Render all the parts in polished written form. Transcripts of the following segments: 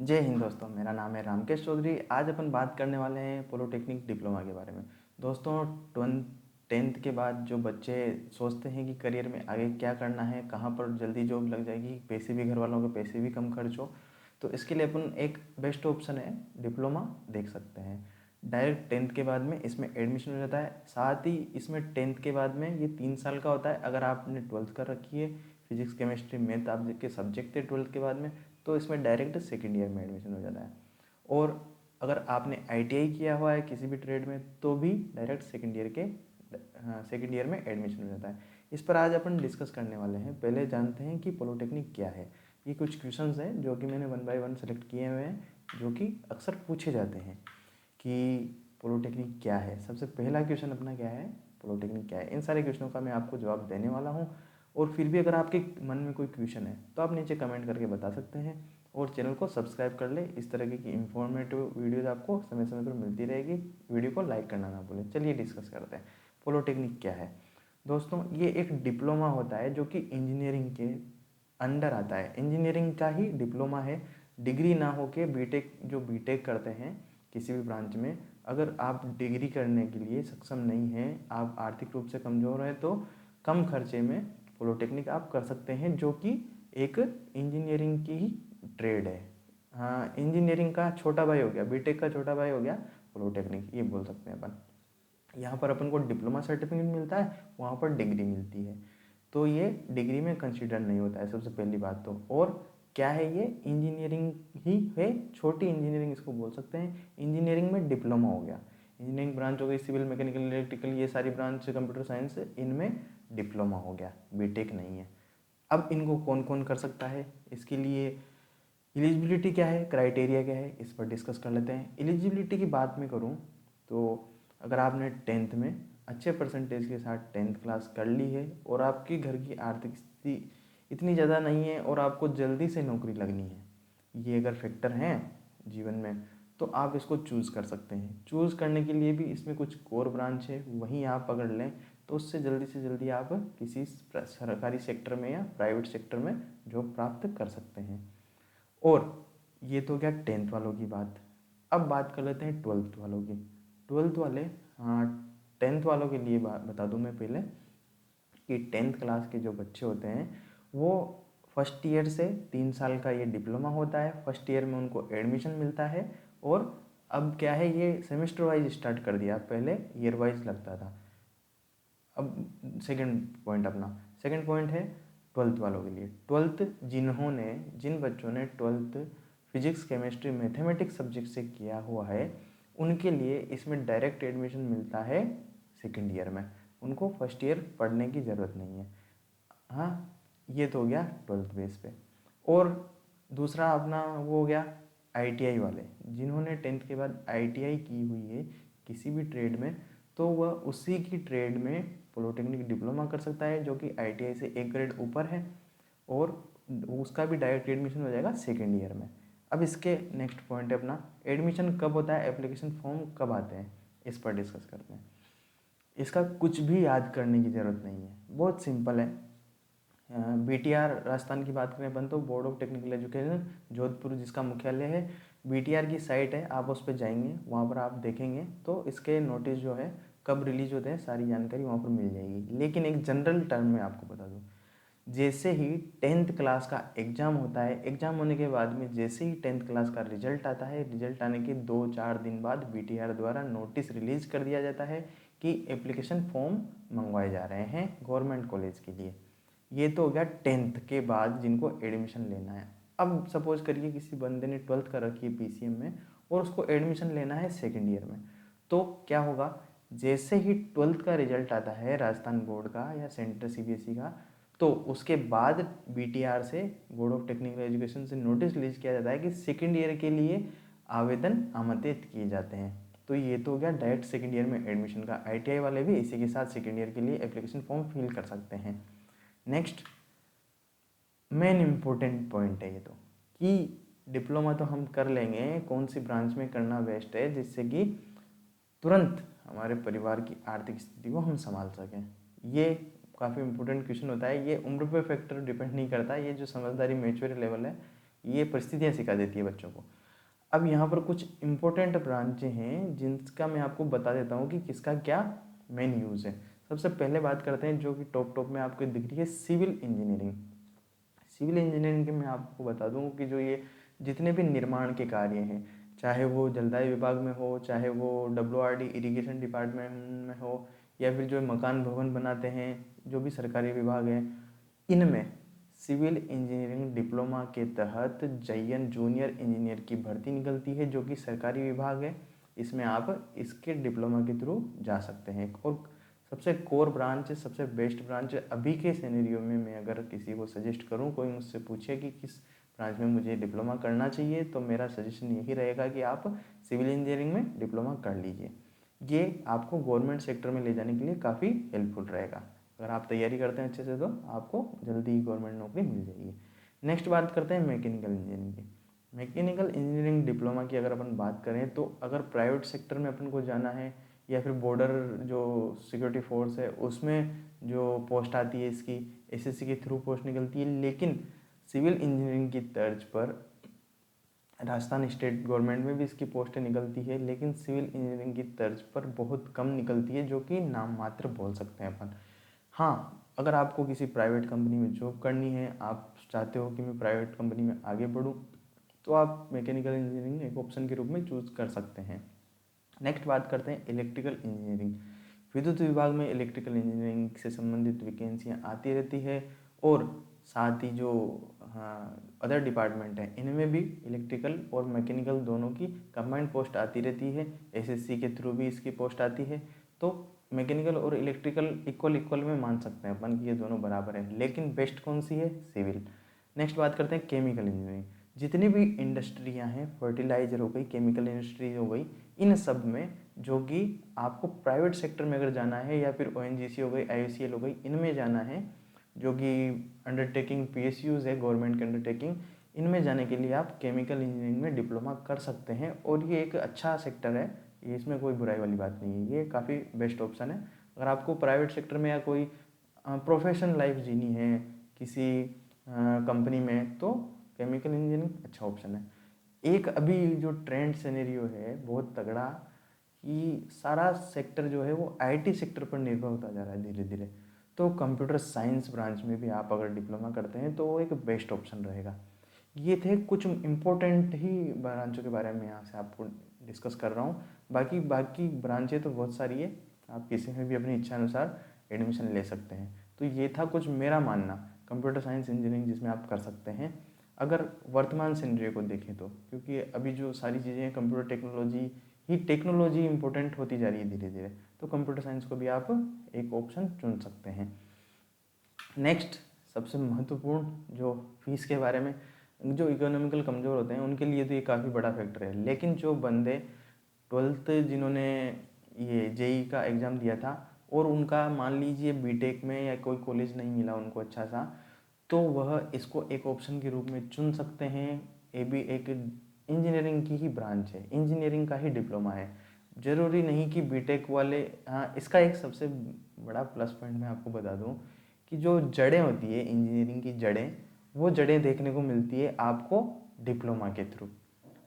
जय हिंद दोस्तों, मेरा नाम है रामकेश चौधरी। आज अपन बात करने वाले हैं पॉलिटेक्निक डिप्लोमा के बारे में। दोस्तों, 10th के बाद जो बच्चे सोचते हैं कि करियर में आगे क्या करना है, कहाँ पर जल्दी जॉब लग जाएगी, पैसे भी घर वालों के पैसे भी कम खर्च हो, तो इसके लिए अपन एक बेस्ट ऑप्शन है डिप्लोमा देख सकते हैं। डायरेक्ट 10th के बाद में इसमें एडमिशन हो जाता है। साथ ही इसमें 10th के बाद में ये 3 साल का होता है। अगर आपने 12th कर रखी है, फिजिक्स केमिस्ट्री मैथ आपके सब्जेक्ट थे 12th के बाद में, तो इसमें डायरेक्ट सेकेंड ईयर में एडमिशन हो जाता है। और अगर आपने आईटीआई किया हुआ है किसी भी ट्रेड में, तो भी डायरेक्ट सेकेंड ईयर में एडमिशन हो जाता है। इस पर आज अपन डिस्कस करने वाले हैं। पहले जानते हैं कि पॉलिटेक्निक क्या है। ये कुछ क्वेश्चंस हैं जो कि मैंने 1 बाय 1 सेलेक्ट किए हुए हैं, जो कि अक्सर पूछे जाते हैं कि पॉलिटेक्निक क्या है। सबसे पहला क्वेश्चन अपना क्या है, पॉलिटेक्निक क्या है। इन सारे क्वेश्चनों का मैं आपको जवाब देने वाला हूँ। और फिर भी अगर आपके मन में कोई क्वेश्चन है तो आप नीचे कमेंट करके बता सकते हैं। और चैनल को सब्सक्राइब कर ले। इस तरह की इंफॉर्मेटिव वीडियोज़ आपको समय समय पर मिलती रहेगी। वीडियो को लाइक करना ना भूलें। चलिए डिस्कस करते हैं पॉलिटेक्निक क्या है। दोस्तों, ये एक डिप्लोमा होता है जो कि इंजीनियरिंग के अंडर आता है। इंजीनियरिंग का ही डिप्लोमा है। डिग्री ना हो के बीटेक, जो बीटेक करते हैं किसी भी ब्रांच में, अगर आप डिग्री करने के लिए सक्षम नहीं हैं, आप आर्थिक रूप से कमज़ोर हैं, तो कम खर्चे में पॉलिटेक्निक आप कर सकते हैं, जो कि एक इंजीनियरिंग की ही ट्रेड है। हाँ, इंजीनियरिंग का छोटा भाई हो गया, बीटेक का छोटा भाई हो गया पॉलिटेक्निक, ये बोल सकते हैं अपन। यहाँ पर अपन को डिप्लोमा सर्टिफिकेट मिलता है, वहाँ पर डिग्री मिलती है, तो ये डिग्री में कंसीडर नहीं होता है, सबसे पहली बात तो। और क्या है, ये इंजीनियरिंग ही है, छोटी इंजीनियरिंग इसको बोल सकते हैं। इंजीनियरिंग में डिप्लोमा हो गया। इंजीनियरिंग ब्रांच हो गई सिविल, मैकेनिकल, इलेक्ट्रिकल, ये सारी ब्रांच, कंप्यूटर साइंस, इनमें डिप्लोमा हो गया, बीटेक नहीं है। अब इनको कौन कौन कर सकता है, इसके लिए एलिजिबिलिटी क्या है, क्राइटेरिया क्या है, इस पर डिस्कस कर लेते हैं। एलिजिबिलिटी की बात मैं करूँ तो अगर आपने 10th में अच्छे परसेंटेज के साथ 10th क्लास कर ली है और आपकी घर की आर्थिक स्थिति इतनी ज़्यादा नहीं है और आपको जल्दी से नौकरी लगनी है, ये अगर फैक्टर हैं जीवन में, तो आप इसको चूज़ कर सकते हैं। चूज़ करने के लिए भी इसमें कुछ कोर ब्रांच है, वहीं आप पकड़ लें तो उससे जल्दी से जल्दी आप किसी सरकारी सेक्टर में या प्राइवेट सेक्टर में जॉब प्राप्त कर सकते हैं। और ये तो क्या 10th वालों की बात। अब बात कर लेते हैं 12th वालों की। 12th वाले, हाँ, 10th वालों के लिए बात बता दूं मैं पहले कि 10th क्लास के जो बच्चे होते हैं वो फर्स्ट ईयर से 3 साल का ये डिप्लोमा होता है। फर्स्ट ईयर में उनको एडमिशन मिलता है। और अब क्या है, ये सेमेस्टर वाइज स्टार्ट कर दिया, पहले ईयर वाइज लगता था। अब सेकंड पॉइंट है 12th वालों के लिए। 12th जिन बच्चों ने 12th physics chemistry mathematics subject से किया हुआ है, उनके लिए इसमें डायरेक्ट एडमिशन मिलता है सेकंड ईयर में। उनको फर्स्ट ईयर पढ़ने की ज़रूरत नहीं है। हाँ, ये तो हो गया 12th बेस पे। और दूसरा अपना वो हो गया आईटीआई वाले, जिन्होंने 10th के बाद आईटीआई की हुई है किसी भी ट्रेड में, तो वह उसी की ट्रेड में पॉलिटेक्निक डिप्लोमा कर सकता है, जो कि आईटीआई से एक ग्रेड ऊपर है। और उसका भी डायरेक्ट एडमिशन हो जाएगा सेकेंड ईयर में। अब इसके नेक्स्ट पॉइंट है अपना, एडमिशन कब होता है, एप्लीकेशन फॉर्म कब आते हैं, इस पर डिस्कस करते हैं। इसका कुछ भी याद करने की ज़रूरत नहीं है, बहुत सिंपल है। बीटीआर राजस्थान की बात करें अपन, तो board of technical education Jodhpur जिसका मुख्यालय है, बीटीआर की साइट है, आप उस पर जाएंगे, वहाँ पर आप देखेंगे तो इसके नोटिस जो है कब रिलीज होते हैं, सारी जानकारी वहाँ पर मिल जाएगी। लेकिन एक जनरल टर्म में आपको बता दूँ, जैसे ही 10th क्लास का एग्ज़ाम होता है, एग्ज़ाम होने के बाद में जैसे ही 10th क्लास का रिजल्ट आता है, रिजल्ट आने के 2-4 दिन बाद बीटीआर द्वारा नोटिस रिलीज कर दिया जाता है कि एप्लीकेशन फॉर्म मंगवाए जा रहे हैं गवर्नमेंट कॉलेज के लिए। ये तो हो गया 10th के बाद जिनको एडमिशन लेना है। अब सपोज करिए किसी बंदे ने 12th कर रखी है पीसीएम में और उसको एडमिशन लेना है सेकेंड ईयर में, तो क्या होगा, जैसे ही 12th का रिजल्ट आता है राजस्थान बोर्ड का या सेंटर सीबीएसई का, तो उसके बाद बीटीआर से, बोर्ड ऑफ टेक्निकल एजुकेशन से नोटिस रिलीज किया जाता है कि सेकेंड ईयर के लिए आवेदन आमंत्रित किए जाते हैं। तो ये तो हो गया डायरेक्ट सेकेंड ईयर में एडमिशन का। आईटीआई वाले भी इसी के साथ सेकेंड ईयर के लिए एप्लीकेशन फॉर्म फिल कर सकते हैं। नेक्स्ट मेन इम्पोर्टेंट पॉइंट है ये तो, कि डिप्लोमा तो हम कर लेंगे, कौन सी ब्रांच में करना बेस्ट है जिससे कि तुरंत हमारे परिवार की आर्थिक स्थिति को हम संभाल सकें। ये काफ़ी इंपॉर्टेंट क्वेश्चन होता है। ये उम्र पे फैक्टर डिपेंड नहीं करता, ये जो समझदारी मैच्योर लेवल है ये परिस्थितियाँ सिखा देती है बच्चों को। अब यहाँ पर कुछ इम्पोर्टेंट ब्रांचें हैं जिनका मैं आपको बता देता हूँ कि किसका क्या मेन यूज़ है। सबसे पहले बात करते हैं जो कि टॉप में आपको दिख रही है, सिविल इंजीनियरिंग। सिविल इंजीनियरिंग के मैं आपको बता दूँ कि जो ये जितने भी निर्माण के कार्य हैं, चाहे वो जलदाय विभाग में हो, चाहे वो WRD इरिगेशन डिपार्टमेंट में हो, या फिर जो मकान भवन बनाते हैं जो भी सरकारी विभाग हैं, इनमें सिविल इंजीनियरिंग डिप्लोमा के तहत JN जूनियर इंजीनियर की भर्ती निकलती है, जो कि सरकारी विभाग है। इसमें आप इसके डिप्लोमा के थ्रू जा सकते हैं। और सबसे कोर ब्रांच, सबसे बेस्ट ब्रांच अभी के सिनेरियो में मैं अगर किसी को सजेस्ट करूं, कोई मुझसे पूछे कि किस ब्रांच में मुझे डिप्लोमा करना चाहिए, तो मेरा सजेशन यही रहेगा कि आप सिविल इंजीनियरिंग में डिप्लोमा कर लीजिए। ये आपको गवर्नमेंट सेक्टर में ले जाने के लिए काफ़ी हेल्पफुल रहेगा। अगर आप तैयारी करते हैं अच्छे से तो आपको जल्दी ही गवर्नमेंट नौकरी मिल जाएगी। नेक्स्ट बात करते हैं मैकेनिकल इंजीनियरिंग की। मैकेनिकल इंजीनियरिंग डिप्लोमा की अगर अपन बात करें तो अगर प्राइवेट सेक्टर में अपन को जाना है, या फिर बॉर्डर जो सिक्योरिटी फोर्स है उसमें जो पोस्ट आती है, इसकी SSC के थ्रू पोस्ट निकलती है। लेकिन सिविल इंजीनियरिंग की तर्ज पर राजस्थान स्टेट गवर्नमेंट में भी इसकी पोस्टें निकलती है, लेकिन सिविल इंजीनियरिंग की तर्ज पर बहुत कम निकलती है, जो कि नाम मात्र बोल सकते हैं अपन। हाँ, अगर आपको किसी प्राइवेट कंपनी में जॉब करनी है, आप चाहते हो कि मैं प्राइवेट कंपनी में आगे बढ़ूँ, तो आप मैकेनिकल इंजीनियरिंग एक ऑप्शन के रूप में चूज़ कर सकते हैं। नेक्स्ट बात करते हैं इलेक्ट्रिकल इंजीनियरिंग। विद्युत विभाग में इलेक्ट्रिकल इंजीनियरिंग से संबंधित वैकेंसियाँ आती रहती है, और साथ ही जो अदर डिपार्टमेंट है इनमें भी इलेक्ट्रिकल और मैकेनिकल दोनों की कंबाइंड पोस्ट आती रहती है। SSC के थ्रू भी इसकी पोस्ट आती है। तो मैकेनिकल और इलेक्ट्रिकल इक्वल में मान सकते हैं अपन कि ये दोनों बराबर है, लेकिन बेस्ट कौन सी है? सिविल। नेक्स्ट बात करते हैं केमिकल इंजीनियरिंग। जितनी भी इंडस्ट्रियां हैं, फर्टिलाइजर हो गई, केमिकल इंडस्ट्रीज हो गई, इन सब में जो कि आपको प्राइवेट सेक्टर में अगर जाना है, या फिर ONGC हो गई, IOCL हो गई, इनमें जाना है, जो कि अंडरटेकिंग PSUs है गवर्नमेंट की अंडरटेकिंग, इनमें जाने के लिए आप केमिकल इंजीनियरिंग में डिप्लोमा कर सकते हैं। और ये एक अच्छा सेक्टर है, इसमें कोई बुराई वाली बात नहीं है, ये काफ़ी बेस्ट ऑप्शन है। अगर आपको प्राइवेट सेक्टर में या कोई प्रोफेशनल लाइफ जीनी है किसी कंपनी में, तो केमिकल इंजीनियरिंग अच्छा ऑप्शन है। एक अभी जो ट्रेंड सिनेरियो है बहुत तगड़ा, कि सारा सेक्टर जो है वो IT सेक्टर पर निर्भर होता जा रहा है धीरे धीरे। तो कंप्यूटर साइंस ब्रांच में भी आप अगर डिप्लोमा करते हैं तो वो एक बेस्ट ऑप्शन रहेगा। ये थे कुछ इम्पोर्टेंट ही ब्रांचों के बारे में यहाँ से आपको डिस्कस कर रहा हूँ। बाकी बाकी ब्रांचें तो बहुत सारी है, आप किसी में भी अपनी इच्छा अनुसार एडमिशन ले सकते हैं। तो ये था कुछ मेरा मानना कंप्यूटर साइंस इंजीनियरिंग जिसमें आप कर सकते हैं, अगर वर्तमान सिनेरियो को देखें तो। क्योंकि अभी जो सारी चीज़ें हैं, कंप्यूटर टेक्नोलॉजी इंपॉर्टेंट होती जा रही है धीरे धीरे, तो कंप्यूटर साइंस को भी आप एक ऑप्शन चुन सकते हैं। नेक्स्ट, सबसे महत्वपूर्ण जो फीस के बारे में, जो इकोनॉमिकल कमज़ोर होते हैं उनके लिए तो ये काफ़ी बड़ा फैक्टर है। लेकिन जो बंदे 12th जिन्होंने ये JEE का एग्ज़ाम दिया था, और उनका मान लीजिए BTech में या कोई कॉलेज नहीं मिला उनको अच्छा सा, तो वह इसको एक ऑप्शन के रूप में चुन सकते हैं। ये भी एक इंजीनियरिंग की ही ब्रांच है, इंजीनियरिंग का ही डिप्लोमा है, ज़रूरी नहीं कि BTech वाले। हाँ, इसका एक सबसे बड़ा प्लस पॉइंट मैं आपको बता दूं कि जो जड़ें होती है इंजीनियरिंग की जड़ें, वो जड़ें देखने को मिलती है आपको डिप्लोमा के थ्रू।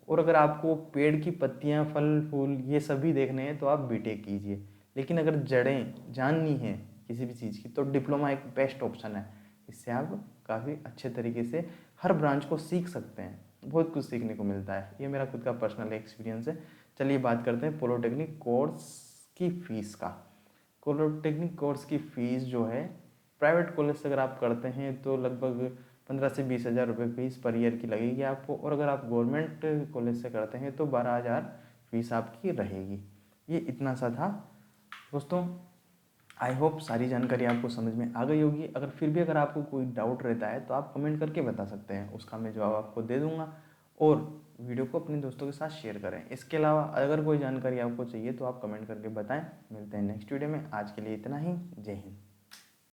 और अगर आपको पेड़ की पत्तियां, फल फूल ये सभी देखने हैं तो आप BTech कीजिए। लेकिन अगर जड़ें जाननी है किसी भी चीज़ की, तो डिप्लोमा एक बेस्ट ऑप्शन है। इससे आप काफ़ी अच्छे तरीके से हर ब्रांच को सीख सकते हैं, बहुत कुछ सीखने को मिलता है। ये मेरा खुद का पर्सनल एक्सपीरियंस है। चलिए बात करते हैं पॉलिटेक्निक कोर्स की फ़ीस का। पॉलिटेक्निक कोर्स की फ़ीस जो है, प्राइवेट कॉलेज से अगर आप करते हैं तो लगभग 15 से 20 हज़ार रुपये फीस पर ईयर की लगेगी आपको, और अगर आप गवर्नमेंट कॉलेज से करते हैं तो 12,000 फीस आपकी रहेगी। ये इतना सा था दोस्तों। आई होप सारी जानकारी आपको समझ में आ गई होगी। अगर फिर भी अगर आपको कोई डाउट रहता है तो आप कमेंट करके बता सकते हैं, उसका मैं जवाब आपको दे दूंगा। और वीडियो को अपने दोस्तों के साथ शेयर करें। इसके अलावा अगर कोई जानकारी आपको चाहिए तो आप कमेंट करके बताएं। मिलते हैं नेक्स्ट वीडियो में, आज के लिए इतना ही। जय हिंद।